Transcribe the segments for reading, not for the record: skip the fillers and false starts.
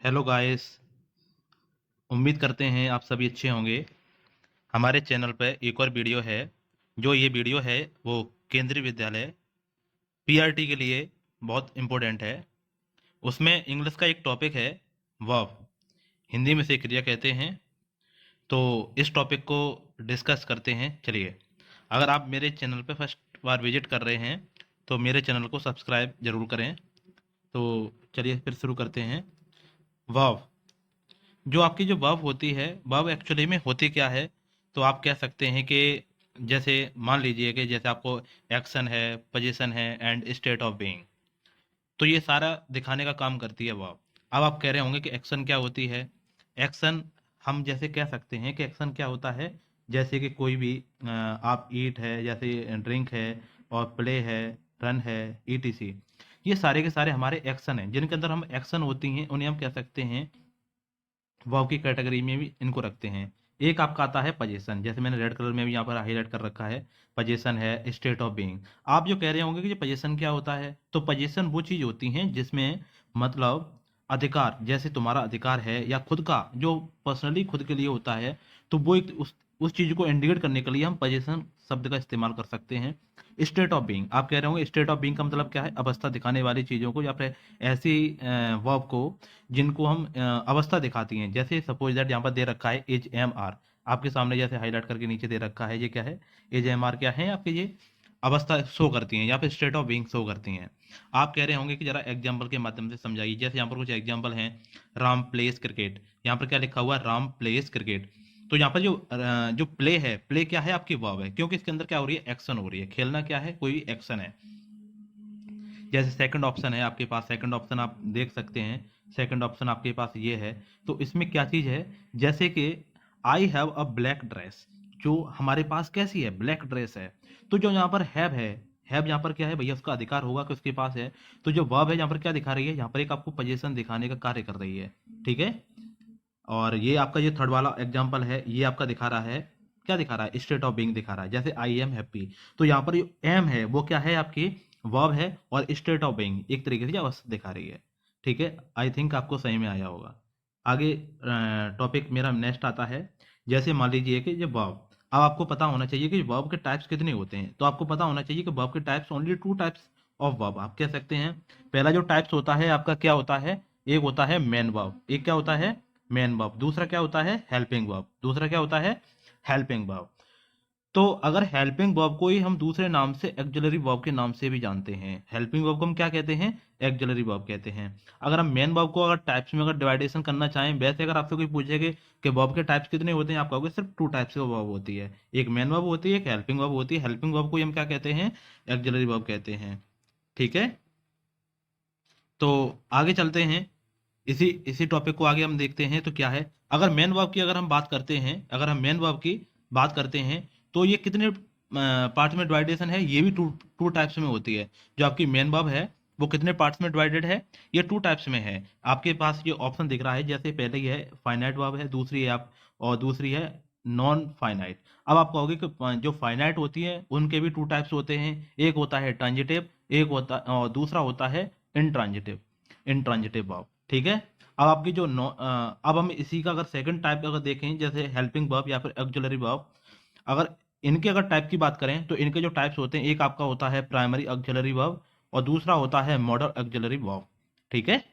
Hello guys. उम्मीद करते हैं आप सभी अच्छे होंगे। हमारे चैनल पर एक और वीडियो है। जो ये वीडियो है वो केंद्रीय विद्यालय पीआरटी के लिए बहुत इम्पोर्टेंट है। उसमें इंग्लिश का एक टॉपिक है वर्ब, हिंदी में से क्रिया कहते हैं। तो इस टॉपिक को डिस्कस करते हैं। चलिए, अगर आप मेरे चैनल पर फर्स्ट बार विजिट कर रहे हैं तो मेरे चैनल को सब्सक्राइब जरूर करें। तो चलिए फिर शुरू करते हैं। वर्ब, जो आपकी जो वर्ब होती है, वर्ब एक्चुअली में होती क्या है? तो आप कह सकते हैं कि जैसे मान लीजिए कि जैसे आपको एक्शन है, पोजीशन है एंड स्टेट ऑफ बीइंग, तो ये सारा दिखाने का काम करती है वर्ब। अब आप कह रहे होंगे कि एक्शन क्या होती है। एक्शन, हम जैसे कह सकते हैं कि एक्शन क्या होता है, जैसे कि कोई भी आप ईट है, जैसे ड्रिंक है, और प्ले है, रन है, ईटीसी, ये सारे के सारे हमारे एक्शन हैं। जिनके अंदर हम एक्शन होती हैं उन्हें हम कह सकते हैं वर्ब की कैटेगरी में भी इनको रखते हैं। एक आपका आता है पोजीशन, जैसे मैंने रेड कलर में भी यहाँ पर हाईलाइट कर रखा है। पोजीशन है स्टेट ऑफ बीइंग। आप जो कह रहे होंगे कि पोजीशन क्या होता है, तो पोजीशन वो चीज होती है जिसमें मतलब अधिकार, जैसे तुम्हारा अधिकार है या खुद का जो पर्सनली खुद के लिए होता है, तो वो एक उस चीज को इंडिकेट करने के लिए हम पोजीशन शब्द का इस्तेमाल कर सकते हैं। स्टेट ऑफ बीइंग, आप कह रहे होंगे स्टेट ऑफ बीइंग का मतलब क्या है? अवस्था दिखाने वाली चीजों को या फिर ऐसी वर्ब को जिनको हम अवस्था दिखाती हैं। जैसे सपोज दैट यहाँ पर दे रखा है एज एम आर, आपके सामने जैसे हाईलाइट करके नीचे दे रखा है, ये क्या है? एज एम आर क्या है आपके? ये अवस्था शो करती हैं या फिर स्टेट ऑफ बीइंग शो करती हैं। आप कह रहे होंगे कि जरा एग्जाम्पल के माध्यम से समझाइए। जैसे यहाँ पर कुछ एग्जाम्पल हैं। राम प्लेस क्रिकेट, यहाँ पर क्या लिखा हुआ है? Ram place cricket. तो यहाँ पर जो प्ले है, प्ले क्या है? आपकी वर्ब है, क्योंकि इसके अंदर क्या हो रही है? एक्शन हो रही है। खेलना क्या है? कोई एक्शन है। जैसे सेकंड ऑप्शन है आपके पास, सेकंड ऑप्शन आप देख सकते हैं। सेकंड ऑप्शन आपके पास ये है। तो इसमें क्या चीज है? जैसे कि I have a black dress, जो हमारे पास कैसी है? ब्लैक ड्रेस है। तो जो यहाँ पर है, हैव यहाँ पर क्या है भैया? उसका अधिकार होगा कि उसके पास है। तो जो वर्ब है यहाँ पर क्या दिखा रही है? यहाँ पर एक आपको पोजीशन दिखाने का कार्य कर रही है। ठीक है। और ये आपका जो थर्ड वाला एग्जांपल है, ये आपका दिखा रहा है, क्या दिखा रहा है? स्टेट ऑफ बीइंग दिखा रहा है। जैसे आई एम हैप्पी, तो यहाँ पर जो एम है वो क्या है? आपकी वर्ब है, और स्टेट ऑफ बीइंग एक तरीके से अवस्था दिखा रही है। ठीक है, आई थिंक आपको सही में आया होगा। आगे टॉपिक मेरा नेक्स्ट आता है। जैसे मान लीजिए कि जो वर्ब, अब आपको पता होना चाहिए कि वर्ब के टाइप्स कितने होते हैं। तो आपको पता होना चाहिए कि वर्ब के types only two types of verb आप कह सकते हैं। पहला जो टाइप्स होता है आपका क्या होता है? एक होता है मेन वर्ब, एक क्या होता है? Main verb. दूसरा क्या होता है? Helping verb. दूसरा क्या होता है? Helping verb. तो अगर हेल्पिंग वर्ब को ही हम दूसरे नाम से एक्सिलरी वर्ब के नाम से भी जानते हैं। हेल्पिंग वर्ब को हम क्या कहते हैं? एक्सिलरी वर्ब कहते हैं। अगर हम मेन वर्ब को अगर टाइप्स में अगर डिवाइडेशन करना चाहें, वैसे अगर आपसे कोई पूछे कि वर्ब के टाइप्स कितने होते हैं, आप कहोगे सिर्फ टू टाइप्स की वर्ब होती है। एक मेन वर्ब होती है, एक हेल्पिंग वर्ब होती है। हेल्पिंग वर्ब को ही हम क्या कहते हैं? एक्सिलरी वर्ब कहते हैं। ठीक है। तो आगे चलते हैं। इसी इसी टॉपिक को आगे हम देखते हैं। तो क्या है, अगर मेन वर्ब की अगर हम बात करते हैं, अगर हम मेन वर्ब की बात करते हैं, तो ये कितने पार्ट्स में डिवाइडेशन है? ये भी टू टू टाइप्स में होती है। जो आपकी मेन वर्ब है वो कितने पार्ट्स में डिवाइडेड है? ये टू टाइप्स में है। आपके पास ये ऑप्शन दिख रहा है, जैसे पहले ही है फाइनाइट वर्ब है, दूसरी है आप, और दूसरी है नॉन फाइनाइट। अब आप कहोगे कि जो फाइनाइट होती है उनके भी टू टाइप्स होते हैं। एक होता है ट्रांजिटिव, एक होता और दूसरा होता है इंट्रांजिटिव, इंट्रांजिटिव वर्ब। ठीक है। अब आपकी जो अब हम इसी का अगर सेकंड टाइप अगर देखें, जैसे हेल्पिंग वर्ब या फिर ऑक्सिलरी वर्ब, अगर इनके अगर टाइप की बात करें तो इनके जो टाइप्स होते हैं, एक आपका होता है प्राइमरी ऑक्सिलरी वर्ब और दूसरा होता है मॉडल ऑक्सिलरी वर्ब। ठीक है।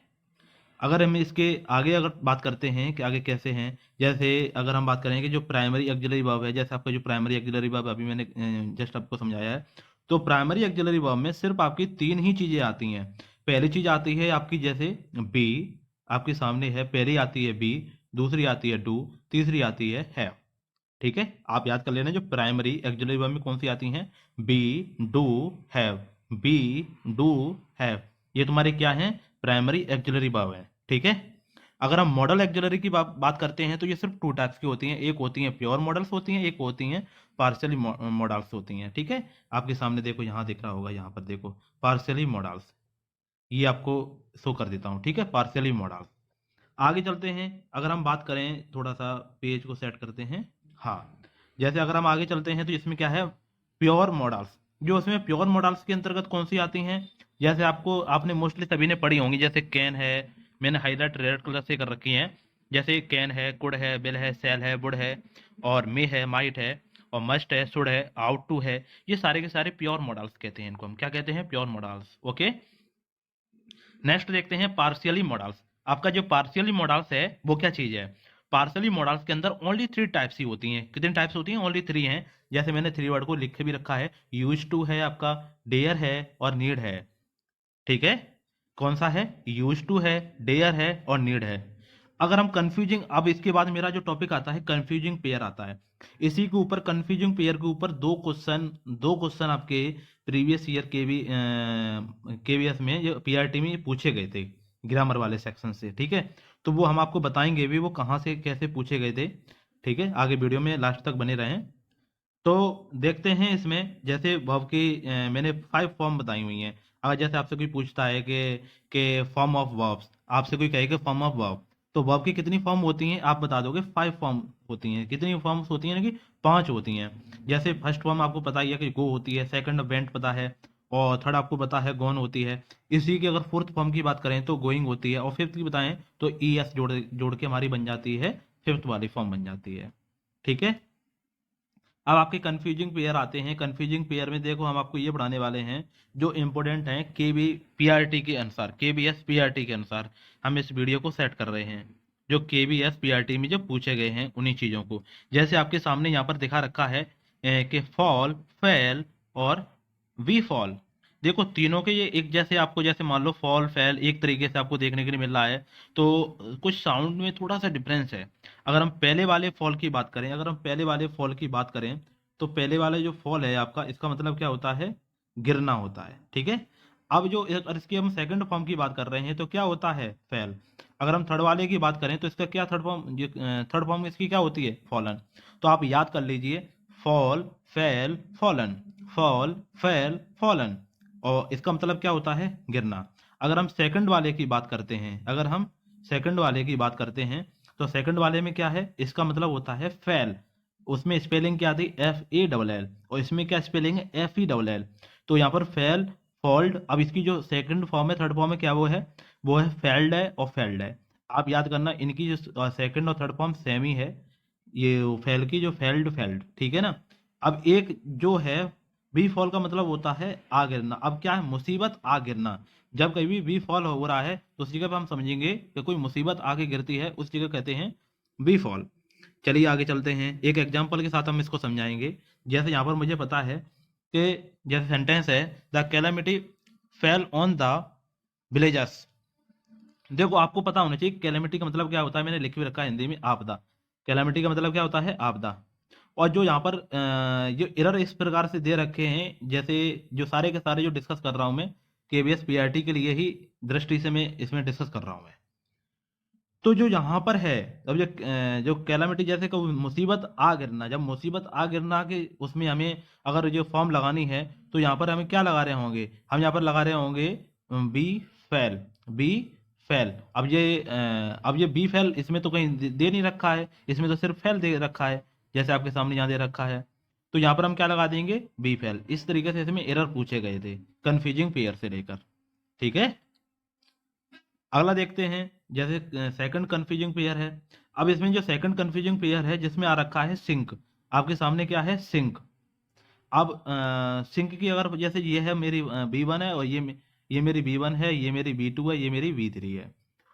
अगर हम इसके आगे अगर बात करते हैं कि आगे कैसे हैं, जैसे अगर हम बात करें कि जो प्राइमरी ऑक्सिलरी वर्ब है, जैसे आपका जो प्राइमरी ऑक्सिलरी वर्ब अभी मैंने जस्ट आपको समझाया है, तो प्राइमरी ऑक्सिलरी वर्ब में सिर्फ आपकी तीन ही चीजें आती हैं। पहली चीज आती है आपकी जैसे बी, आपके सामने है, पहली आती है बी, दूसरी आती है डू, तीसरी आती है हैव। ठीक है, आप याद कर लेना जो प्राइमरी ऑक्सिलरी वर्ब में कौन सी आती हैं? Be, do, have. Be, do, have, ये तुम्हारे क्या हैं? प्राइमरी ऑक्सिलरी वर्ब है। ठीक है। अगर हम मॉडल ऑक्सिलरी की बात करते हैं तो ये सिर्फ टू टाइप्स की होती हैं। एक होती हैं प्योर मॉडल्स होती हैं, एक होती हैं पार्शियली मॉडल्स होती हैं। ठीक है। आपके सामने देखो, यहाँ दिख रहा होगा, यहाँ पर देखो पार्शियली मॉडल्स, ये आपको शो कर देता हूँ। ठीक है, पार्शियली मॉडल्स। आगे चलते हैं। अगर हम बात करें, थोड़ा सा पेज को सेट करते हैं। हाँ, जैसे अगर हम आगे चलते हैं तो इसमें क्या है? Pure models. जो इसमें प्योर मॉडल्स के अंतर्गत कौन सी आती हैं? जैसे आपको आपने मोस्टली सभी ने पढ़ी होंगी, जैसे कैन है, मैंने हाईलाइट रेड कलर से कर रखी हैं। जैसे कैन है, कुड है, बिल है, सेल है, वुड है, और मे है, माइट है, और मस्ट है, शुड है, आउट टू है। ये सारे के सारे प्योर मॉडल्स कहते हैं, इनको हम क्या कहते हैं? Pure models. ओके, नेक्स्ट देखते हैं पार्शियली मॉडल्स। आपका जो पार्शियली मॉडल्स है वो क्या चीज है? पार्शियली मॉडल्स के अंदर ओनली 3 टाइप्स ही होती हैं। कितनी टाइप्स होती हैं? ओनली 3 हैं। जैसे मैंने 3 वर्ड को लिख के भी रखा है, यूज टू है आपका, डेयर है, और नीड है। ठीक है, कौन सा है? यूज टू है, डेयर है, और नीड है। अगर हम कंफ्यूजिंग, अब इसके बाद मेरा जो टॉपिक आता है कंफ्यूजिंग पेयर आता है। इसी के ऊपर, कंफ्यूजिंग पेयर के ऊपर दो क्वेश्चन आपके प्रीवियस ईयर केवीएस में, जो पीआरटी में पूछे गए थे ग्रामर वाले सेक्शन से। ठीक है, तो वो हम आपको बताएंगे भी वो कहाँ से कैसे पूछे गए थे। ठीक है, आगे वीडियो में लास्ट तक बने रहें। तो देखते हैं इसमें, जैसे वर्ब की मैंने 5 फॉर्म बताई हुई हैं। अगर जैसे आपसे कोई पूछता है कि फॉर्म ऑफ वर्ब्स, आपसे कोई कहे कि फॉर्म ऑफ वर्ब, तो वर्ब की कितनी फॉर्म होती हैं? आप बता दोगे 5 फॉर्म होती हैं। कितनी फॉर्म्स होती हैं? कि 5 होती हैं। जैसे फर्स्ट फॉर्म आपको पता ही है कि गो होती है, सेकंड वेंट पता है, और थर्ड आपको पता है गॉन होती है। इसी की अगर फोर्थ फॉर्म की बात करें तो गोइंग होती है, और फिफ्थ की बताएं तो ई एस जोड़ जोड़ के हमारी बन जाती है, फिफ्थ वाली फॉर्म बन जाती है। ठीक है, अब आपके कंफ्यूजिंग पेयर आते हैं। कंफ्यूजिंग पेयर में देखो, हम आपको ये पढ़ाने वाले हैं जो इंपॉर्टेंट हैं के बी पीआरटी के अनुसार, के बी एस पीआरटी के अनुसार हम इस वीडियो को सेट कर रहे हैं। जो के बी एस पीआरटी में जो पूछे गए हैं उन्हीं चीज़ों को, जैसे आपके सामने यहाँ पर दिखा रखा है कि फॉल, फेल, और वी फॉल। देखो तीनों के ये एक जैसे, आपको जैसे मान लो फॉल फेल एक तरीके से आपको देखने के लिए मिल रहा है, तो कुछ साउंड में थोड़ा सा डिफरेंस है। अगर हम पहले वाले फॉल की बात करें, अगर हम पहले वाले फॉल की बात करें, तो पहले वाले जो फॉल है आपका, इसका मतलब क्या होता है? गिरना होता है। ठीक है, अब जो अगर इसकी हम सेकंड फॉर्म की बात कर रहे हैं तो क्या होता है? फेल। अगर हम थर्ड वाले की बात करें तो इसका क्या थर्ड फॉर्म, थर्ड फॉर्म इसकी क्या होती है? फॉलन। तो आप याद कर लीजिए, fall, fail, fallen, fall, fail, fallen, और इसका मतलब क्या होता है? गिरना। अगर हम सेकंड वाले की बात करते हैं, अगर हम सेकंड वाले की बात करते हैं, तो सेकंड वाले में क्या है? इसका मतलब होता है फेल। उसमें स्पेलिंग क्या थी? एफ ए डबल एल, और इसमें क्या स्पेलिंग है? F E double L. तो यहाँ पर फेल, फॉल्ड। अब इसकी जो सेकंड फॉर्म है, थर्ड फॉर्म है, क्या वो है? वो है फेल्ड है और फेल्ड है। आप याद करना, इनकी जो सेकंड और थर्ड फॉर्म सेम ही है। ये फेल की जो फेल्ड, फेल्ड, ठीक है ना। अब एक जो है बी फॉल का मतलब होता है आ गिरना। अब क्या है? मुसीबत आ गिरना। जब कभी बी फॉल हो रहा है तो उस जगह पे हम समझेंगे कि कोई मुसीबत आके गिरती है, उस जगह कहते हैं बी फॉल। चलिए आगे चलते हैं, एक एग्जांपल के साथ हम इसको समझाएंगे। जैसे यहाँ पर मुझे पता है कि जैसे सेंटेंस है, the calamity fell on the villagers. देखो आपको पता होना चाहिए कैलामिटी का मतलब क्या होता है। मैंने लिख भी रखा है हिंदी में, आपदा। कैलामिटी का मतलब क्या होता है? आपदा। और जो यहाँ पर जो एरर इस प्रकार से दे रखे हैं, जैसे जो सारे के सारे जो डिस्कस कर रहा हूँ मैं, केवीएस पीआरटी के लिए ही दृष्टि से मैं इसमें डिस्कस कर रहा हूँ मैं। तो जो यहाँ पर है, अब जो कैलामिटी, जैसे कि मुसीबत आ गिरना, जब मुसीबत आ गिरना के उसमें हमें अगर जो फॉर्म लगानी है, तो यहाँ पर हमें क्या लगा रहे होंगे? हम यहाँ पर लगा रहे होंगे बी फेल, बी फेल। अब ये बी फेल इसमें तो कहीं दे नहीं रखा है, इसमें तो सिर्फ फेल दे रखा है, जैसे आपके सामने यहाँ दे रखा है। तो यहाँ पर हम क्या लगा देंगे? Be fail. इस तरीके से इसमें एरर पूछे गए थे कंफ्यूजिंग पेयर से लेकर। ठीक है, अगला देखते हैं। जैसे सेकंड कंफ्यूजिंग पेयर है। अब इसमें जो सेकंड कंफ्यूजिंग पेयर है, जिसमें आ रखा है सिंक। आपके सामने क्या है? सिंक। अब सिंक की अगर, जैसे ये है मेरी बी वन है, और ये मेरी बी वन है, ये मेरी बी टू है, ये मेरी बी थ्री है।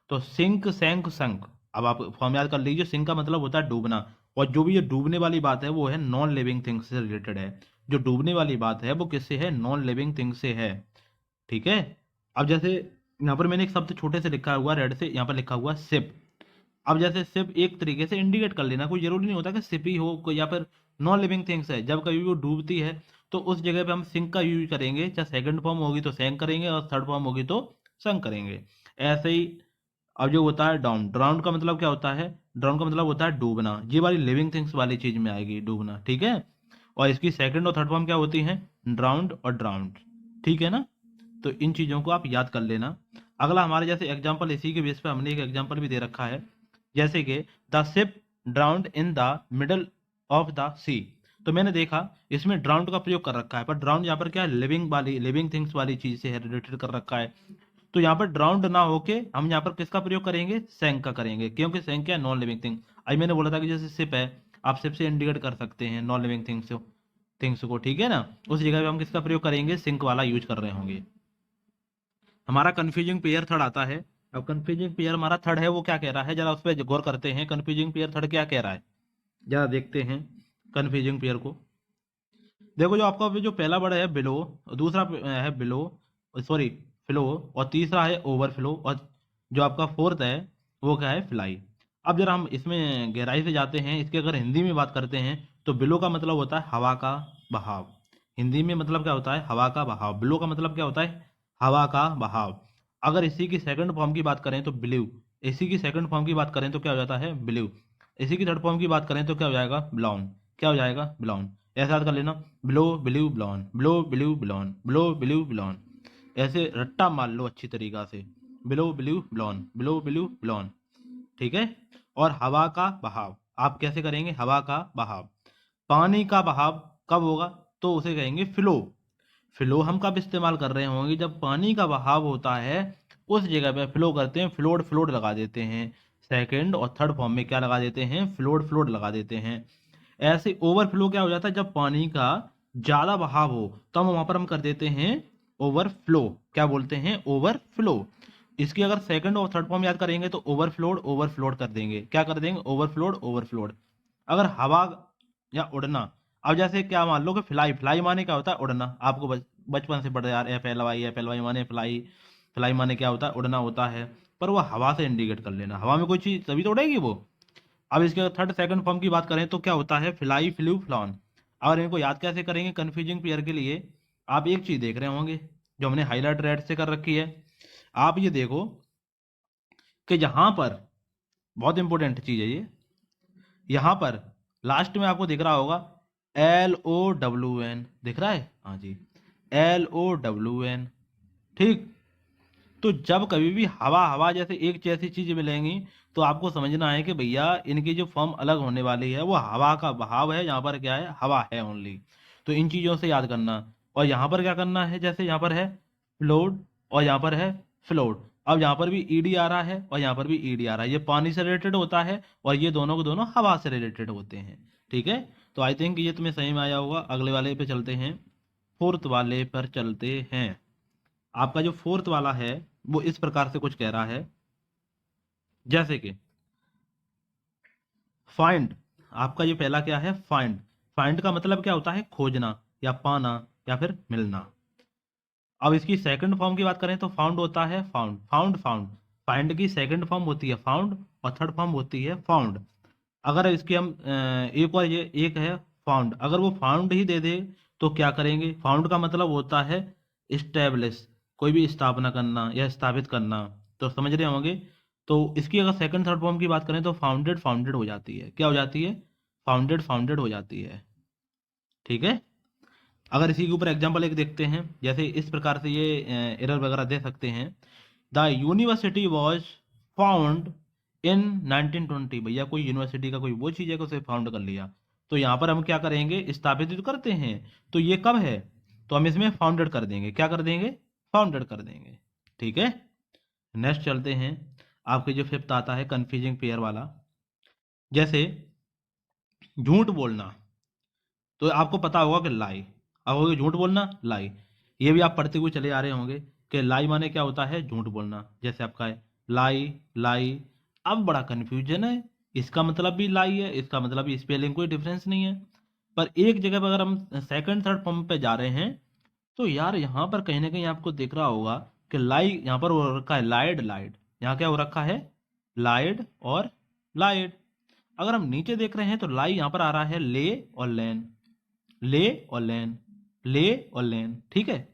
तो सिंक, सैंक, संक। अब आप फॉर्म याद कर लीजिए। सिंक का मतलब होता है डूबना, और जो भी ये डूबने वाली बात है वो है नॉन लिविंग थिंग से रिलेटेड है। जो डूबने वाली बात है वो किससे है? नॉन लिविंग थिंग से है। ठीक है, अब जैसे यहाँ पर मैंने एक शब्द छोटे से लिखा हुआ रेड से, यहाँ पर लिखा हुआ सिप। अब जैसे सिप एक तरीके से इंडिकेट कर लेना, कोई जरूरी नहीं होता कि सिप ही हो या फिर नॉन लिविंग थिंग्स है। जब कभी वो डूबती है तो उस जगह पे हम सिंक का यूज करेंगे। चाहे सेकंड फॉर्म होगी तो सैंक करेंगे, और थर्ड फॉर्म होगी तो संक करेंगे। ऐसे ही अब जो होता है डाउन, ड्राउन का मतलब क्या होता है? ड्राउन का मतलब होता है डूबना। ये वाली लिविंग थिंग्स वाली चीज में आएगी डूबना। ठीक है, और इसकी सेकंड और थर्ड फॉर्म क्या होती है? ड्राउंड और ड्राउंड। ठीक है ना, तो इन चीज़ों को आप याद कर लेना। अगला हमारे जैसे एग्जाम्पल, इसी के बेस पे हमने एक एग्जाम्पल भी दे रखा है, जैसे कि the ship drowned in the middle of the sea. तो मैंने देखा इसमें ड्राउंड का प्रयोग कर रखा है, पर ड्राउंड यहाँ पर क्या है? लिविंग वाली, लिविंग थिंग्स वाली चीज से रिलेटेड कर रखा है। तो यहाँ पर ड्राउंड ना होके हम यहाँ पर किसका प्रयोग करेंगे, सैंक का करेंगे, क्योंकि सैंक क्या है, नॉन लिविंग थिंग। अभी मैंने बोला था कि जैसे शिप है, आप शिप से इंडिकेट कर सकते हैं नॉन लिविंग थिंग्स को, ठीक है ना। उस जगह पे हम किसका प्रयोग करेंगे, सिंक वाला यूज कर रहे होंगे। हमारा कंफ्यूजिंग पेयर थर्ड आता है। अब कंफ्यूजिंग पेयर हमारा थर्ड है, वो क्या कह रहा है, जरा उस पर गौर करते हैं। कंफ्यूजिंग पेयर थर्ड क्या कह रहा है, जरा देखते हैं कंफ्यूजिंग पेयर को। देखो जो आपका जो पहला वर्ड है बिलो, दूसरा है बिलो, सॉरी फ्लो, और तीसरा है ओवरफ्लो, और जो आपका फोर्थ है वो क्या है, फ्लाई। अब जरा हम इसमें गहराई से जाते हैं, इसके अगर हिंदी में बात करते हैं तो बिलो का मतलब होता है हवा का बहाव। हिंदी में मतलब क्या होता है, हवा का बहाव। बिलो का मतलब क्या होता है, हवा का बहाव। अगर इसी की सेकंड फॉर्म की बात करें तो ब्ल्यू, इसी की सेकंड फॉर्म की बात करें तो क्या हो जाता है, ब्ल्यू। इसी की थर्ड फॉर्म की बात करें तो क्या हो जाएगा, ब्लाउन। क्या हो जाएगा, ब्लाउन। ऐसा याद कर लेना, blow blue ब्लॉन, blow blue ब्लॉन, blow blue ब्लॉन। ऐसे रट्टा मार लो अच्छी तरीका से, ब्लो ब्लू ब्लॉन, ब्लो ब्लू ब्लॉन, ठीक है। और हवा का बहाव आप कैसे करेंगे, हवा का बहाव। पानी का बहाव कब होगा, तो उसे कहेंगे फ्लो। फ्लो हम कब इस्तेमाल कर रहे होंगे, जब पानी का बहाव होता है उस जगह पे फ्लो करते हैं, फ्लोड फ्लोड लगा देते हैं। सेकंड और थर्ड फॉर्म में क्या लगा देते हैं, फ्लोड फ्लोड लगा देते हैं। ऐसे ओवरफ्लो क्या हो जाता है, जब पानी का ज्यादा बहाव हो तो हम वहां पर हम कर देते हैं ओवरफ्लो। क्या बोलते हैं, ओवरफ्लो। इसकी अगर सेकंड और थर्ड फॉर्म याद करेंगे तो ओवरफ्लोड ओवरफ्लोड कर देंगे। क्या कर देंगे, ओवरफ्लोड ओवरफ्लोड। अगर हवा या उड़ना, अब जैसे क्या मान लो कि फ्लाई, फ्लाई माने क्या होता है, उड़ना। आपको बचपन से पढ़े यार, एफ एल वाई माने फ्लाई। फ्लाई माने क्या होता है, उड़ना होता है। पर वो हवा से इंडिकेट कर लेना, हवा में कोई चीज तभी तो उड़ेगी वो। अब इसके थर्ड सेकंड फॉर्म की बात करें तो क्या होता है, फ्लाई फ्लू फ्लॉन। और इनको याद कैसे करेंगे कंफ्यूजिंग पेयर के लिए, आप एक चीज देख रहे होंगे जो हमने हाईलाइट रेड से कर रखी है। आप ये देखो कि जहां पर, बहुत इंपॉर्टेंट चीज है ये, यहां पर लास्ट में आपको दिख रहा होगा LOWN, दिख रहा है, हाँ जी, LOWN, ठीक। तो जब कभी भी हवा हवा जैसे एक जैसी चीज मिलेंगी तो आपको समझना है कि भैया इनकी जो फॉर्म अलग होने वाली है वो हवा का बहाव है, यहाँ पर क्या है, हवा है ओनली। तो इन चीजों से याद करना। और यहाँ पर क्या करना है, जैसे यहाँ पर है फ्लोड और यहाँ पर है फ्लोड। अब यहाँ पर भी ईडी आ रहा है और यहाँ पर भी ईडी आ रहा है, ये पानी से रिलेटेड होता है और ये दोनों को दोनों हवा से रिलेटेड होते हैं, ठीक है। तो आई थिंक ये तुम्हें सही में आया होगा। अगले वाले पे चलते हैं, फोर्थ वाले पर चलते हैं। आपका जो फोर्थ वाला है वो इस प्रकार से कुछ कह रहा है, जैसे कि फाइंड। आपका ये पहला क्या है, फाइंड। फाइंड का मतलब क्या होता है, खोजना या पाना या फिर मिलना। अब इसकी सेकंड फॉर्म की बात करें तो फाउंड होता है, फाउंड फाउंड फाउंड। फाइंड की सेकंड फॉर्म होती है फाउंड और थर्ड फॉर्म होती है फाउंड। अगर इसकी हम एक और ये एक है फाउंड, अगर वो फाउंड ही दे दे तो क्या करेंगे, फाउंड का मतलब होता है स्टेब्लिश, कोई भी स्थापना करना या स्थापित करना। तो समझ रहे होंगे। तो इसकी अगर सेकंड थर्ड फॉर्म की बात करें तो फाउंडेड फाउंडेड हो जाती है, क्या हो जाती है, फाउंडेड फाउंडेड हो जाती है, ठीक है। अगर इसी के ऊपर एग्जाम्पल एक देखते हैं, जैसे इस प्रकार से ये एरर वगैरह दे सकते हैं। The university was found in 1920। भैया कोई यूनिवर्सिटी का कोई वो चीज है कि उसे फाउंड कर लिया, तो यहाँ पर हम क्या करेंगे, स्थापित तो करते हैं। तो ये कब है, तो हम इसमें फाउंडेड कर देंगे, क्या कर देंगे, फाउंडेड कर देंगे, ठीक है। नेक्स्ट चलते हैं, आपके जो फिफ्थ आता है कंफ्यूजिंग पेयर वाला। जैसे झूठ बोलना, तो आपको पता होगा कि लाई। अब होगी झूठ बोलना, लाई। ये भी आप पढ़ते हुए चले आ रहे होंगे कि लाई माने क्या होता है, झूठ बोलना। जैसे आपका है लाई लाई। अब बड़ा कंफ्यूजन है, इसका मतलब भी लाई है, इसका मतलब भी स्पेलिंग कोई डिफरेंस नहीं है। पर एक जगह पर अगर हम सेकंड थर्ड फॉर्म पे जा रहे हैं तो यार यहाँ पर कहीं ना कहीं आपको दिख रहा होगा कि लाई यहाँ पर हो रखा है लाइड लाइड, यहाँ क्या हो रखा है, लाइड और लाइड। अगर हम नीचे देख रहे हैं तो लाई यहाँ पर आ रहा है ले और लैन, ले और लैन, ले और लैन, ठीक है।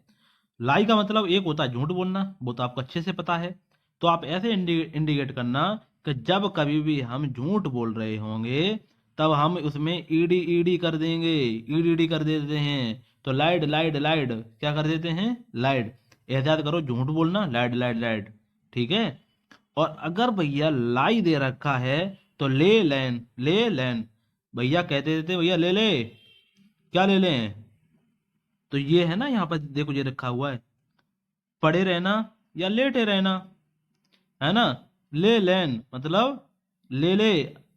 लाई का मतलब एक होता है झूठ बोलना, वो तो आपको अच्छे से पता है। तो आप ऐसे इंडिकेट करना कि जब कभी भी हम झूठ बोल रहे होंगे तब हम उसमें ईडी ईडी कर देंगे, ईडी ईडी कर देते हैं। तो लाइड लाइड लाइड, क्या कर देते हैं, लाइड। एहतियात करो, झूठ बोलना, लाइड लाइड लाइड, ठीक है। और अगर भैया लाई दे रखा है तो ले लैन, ले लैन। भैया कहते देते भैया ले ले, क्या ले लें। तो ये है ना, यहाँ पर देखो ये रखा हुआ है, पढ़े रहना या लेटे रहना, है ना। ले लैन मतलब ले ले।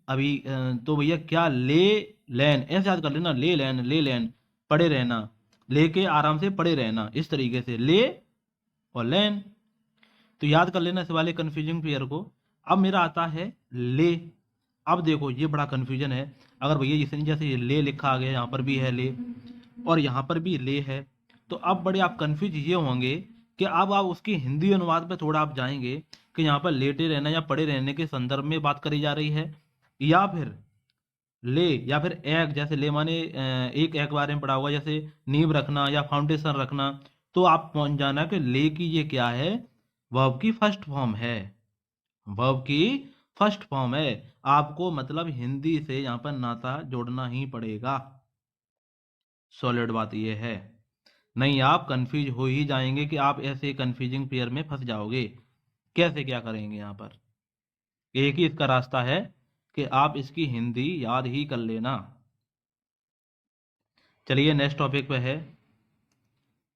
अभी तो भैया क्या ले लैन, ऐसे याद कर लेना, ले लैन, ले लैन पड़े रहना, लेके आराम से पड़े रहना, इस तरीके से ले और लैन। तो याद कर लेना इस वाले कंफ्यूजिंग पेयर को। अब मेरा आता है ले। अब देखो ये बड़ा कंफ्यूजन है। अगर भैया जैसे जैसे ये ले लिखा आ गया, यहाँ पर भी है ले और यहाँ पर भी ले है, तो अब बड़े आप कंफ्यूज ये होंगे कि अब आप उसकी हिंदी अनुवाद पे थोड़ा आप जाएंगे कि यहाँ पर लेटे रहना या पड़े रहने के संदर्भ में बात करी जा रही है, या फिर ले, या फिर एक, जैसे ले माने एक एक बारे में पढ़ा होगा, जैसे नींव रखना या फाउंडेशन रखना। तो आप पहुंच जाना कि ले की ये क्या है, वर्ब की फर्स्ट फॉर्म है, वर्ब की फर्स्ट फॉर्म है। आपको मतलब हिंदी से यहाँ पर नाता जोड़ना ही पड़ेगा, सॉलिड बात ये है। नहीं आप कंफ्यूज हो ही जाएंगे कि आप ऐसे कंफ्यूजिंग पेयर में फंस जाओगे। कैसे क्या करेंगे यहाँ पर, एक ही इसका रास्ता है कि आप इसकी हिंदी याद ही कर लेना। चलिए नेक्स्ट टॉपिक पे है।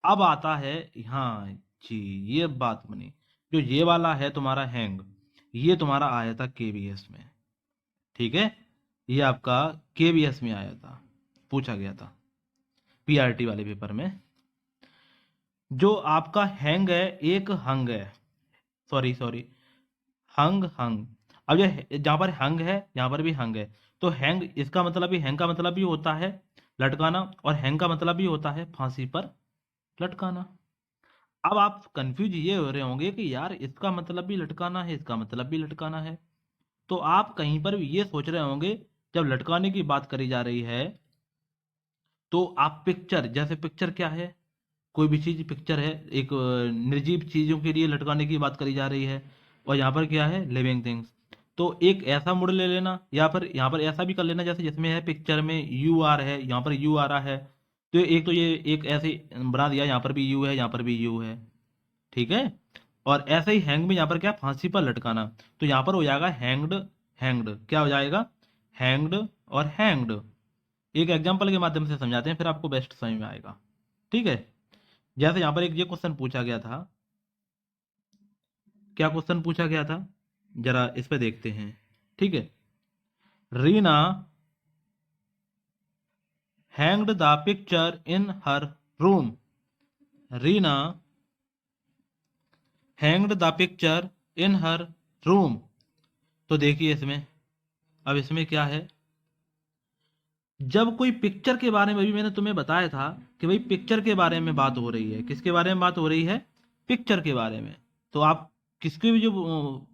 अब आता है, हाँ जी ये बात बनी, जो ये वाला है तुम्हारा हैंग, ये तुम्हारा आया था केबीएस में, ठीक है। ये आपका केबीएस में आया था, पूछा गया था पीआरटी वाले पेपर में। जो आपका हैंग है, एक हंग है, सॉरी सॉरी, हंग हंग। अब ये जहाँ पर हंग है यहाँ पर भी हंग है, तो हैंग इसका मतलब भी, हैंग का मतलब भी होता है लटकाना, और हैंग का मतलब भी होता है फांसी पर लटकाना। अब आप कंफ्यूज ये हो रहे होंगे कि यार इसका मतलब भी लटकाना है, इसका मतलब भी लटकाना है। तो आप कहीं पर भी ये सोच रहे होंगे जब लटकाने की बात करी जा रही है तो आप पिक्चर, जैसे पिक्चर क्या है, कोई भी चीज पिक्चर है, एक निर्जीव चीजों के लिए लटकाने की बात करी जा रही है, और यहाँ पर क्या है, लिविंग थिंग्स। तो एक ऐसा मोड ले लेना, या फिर यहाँ पर ऐसा भी कर लेना जैसे जिसमें है पिक्चर में यू आर है, यहाँ पर यू आ रहा है, तो एक तो ये एक ऐसे बना दिया, यहाँ पर भी यू है, यहाँ पर भी यू है, ठीक है। और ऐसे ही हैंग में यहाँ पर क्या, फांसी पर लटकाना, तो यहाँ पर हो जाएगा हैंग्ड, हैंग्ड क्या हो जाएगा, हैंग्ड और हैंग्ड। एक एग्जाम्पल के माध्यम से समझाते हैं फिर आपको बेस्ट समझ में आएगा, ठीक है। जैसे यहाँ पर एक ये क्वेश्चन पूछा गया था, क्या क्वेश्चन पूछा गया था जरा इस पे देखते हैं, ठीक है। Reena hanged the picture in her room, Reena hanged the picture in her room. तो देखिए इसमें, अब इसमें क्या है, जब कोई पिक्चर के बारे में, भी मैंने तुम्हें बताया था कि भाई पिक्चर के बारे में बात हो रही है, किसके बारे में बात हो रही है, पिक्चर के बारे में। तो आप किसके भी जो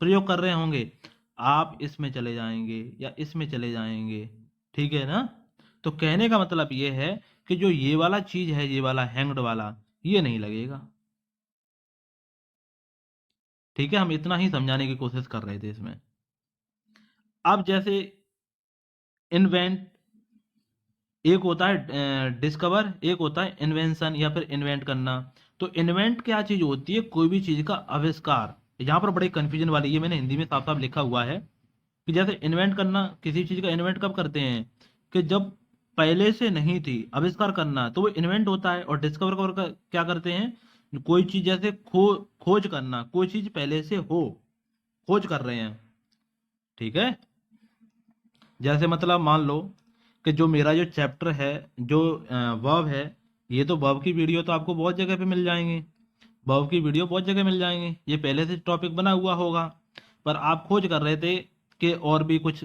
प्रयोग कर रहे होंगे, आप इसमें चले जाएंगे या इसमें चले जाएंगे, ठीक है ना। तो कहने का मतलब ये है कि जो ये वाला चीज है, ये वाला हैंग्ड वाला, ये नहीं लगेगा, ठीक है। हम इतना ही समझाने की कोशिश कर रहे थे इसमें। अब जैसे इन्वेंट, एक होता है डिस्कवर, एक होता है इन्वेंशन या फिर इन्वेंट करना। तो इन्वेंट क्या चीज होती है, कोई भी चीज का आविष्कार। यहाँ पर बड़े कंफ्यूजन वाली, ये मैंने हिंदी में साफ साफ लिखा हुआ है कि जैसे इन्वेंट करना, किसी चीज का इन्वेंट कब करते हैं, कि जब पहले से नहीं थी, आविष्कार करना तो वो इन्वेंट होता है। और डिस्कवर क्या करते हैं, कोई चीज जैसे खोज करना, कोई चीज पहले से हो, खोज कर रहे हैं, ठीक है। जैसे मतलब मान लो कि जो मेरा जो चैप्टर है, जो वर्ब है, ये तो वर्ब की वीडियो तो आपको बहुत जगह पे मिल जाएंगे, वर्ब की वीडियो बहुत जगह मिल जाएंगे, ये पहले से टॉपिक बना हुआ होगा। पर आप खोज कर रहे थे कि और भी कुछ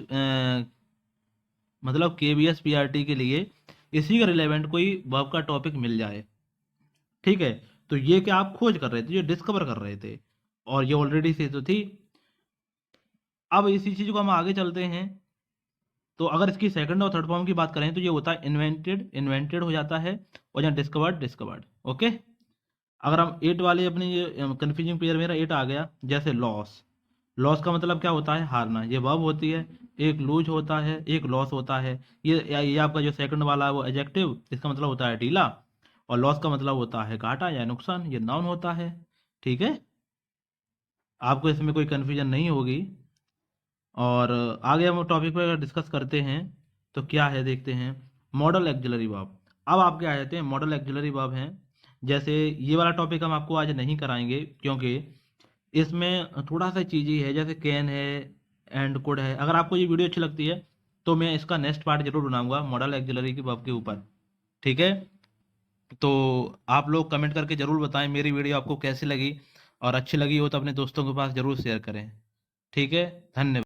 मतलब केबीएस पीआरटी के लिए इसी का रिलेवेंट कोई वर्ब का टॉपिक मिल जाए, ठीक है। तो ये क्या आप खोज कर रहे थे, ये डिस्कवर कर रहे थे, और ये ऑलरेडी से तो थी। अब इसी चीज को हम आगे चलते हैं। तो अगर इसकी सेकंड और थर्ड फॉर्म की बात करें तो ये होता है इन्वेंटेड, इन्वेंटेड हो जाता है, और यहाँ डिस्कवर्ड, डिस्कवर्ड, ओके। अगर हम एट वाले अपनी ये कंफ्यूजिंग पेयर, मेरा एट आ गया, जैसे लॉस, लॉस का मतलब क्या होता है, हारना, ये वर्ब होती है। एक लूज होता है, एक लॉस होता है। ये आपका जो सेकंड वाला है वो एडजेक्टिव, इसका मतलब होता है ढीला, और लॉस का मतलब होता है घाटा या नुकसान, ये नाउन होता है, ठीक है। आपको इसमें कोई कंफ्यूजन नहीं होगी। और आगे हम टॉपिक पर अगर डिस्कस करते हैं तो क्या है देखते हैं, मॉडल एक्सिलरी वर्ब। अब आपके आ जाते हैं मॉडल एक्सिलरी वर्ब हैं। जैसे ये वाला टॉपिक हम आपको आज नहीं कराएंगे, क्योंकि इसमें थोड़ा सा चीज़ ही है, जैसे कैन है, एंड कोड है। अगर आपको ये वीडियो अच्छी लगती है तो मैं इसका नेक्स्ट पार्ट जरूर बनाऊंगा मॉडल एक्सिलरी के बब के ऊपर। ठीक है, तो आप लोग कमेंट करके जरूर बताएं मेरी वीडियो आपको कैसी लगी, और अच्छी लगी हो तो अपने दोस्तों के पास जरूर शेयर करें। ठीक है, धन्यवाद।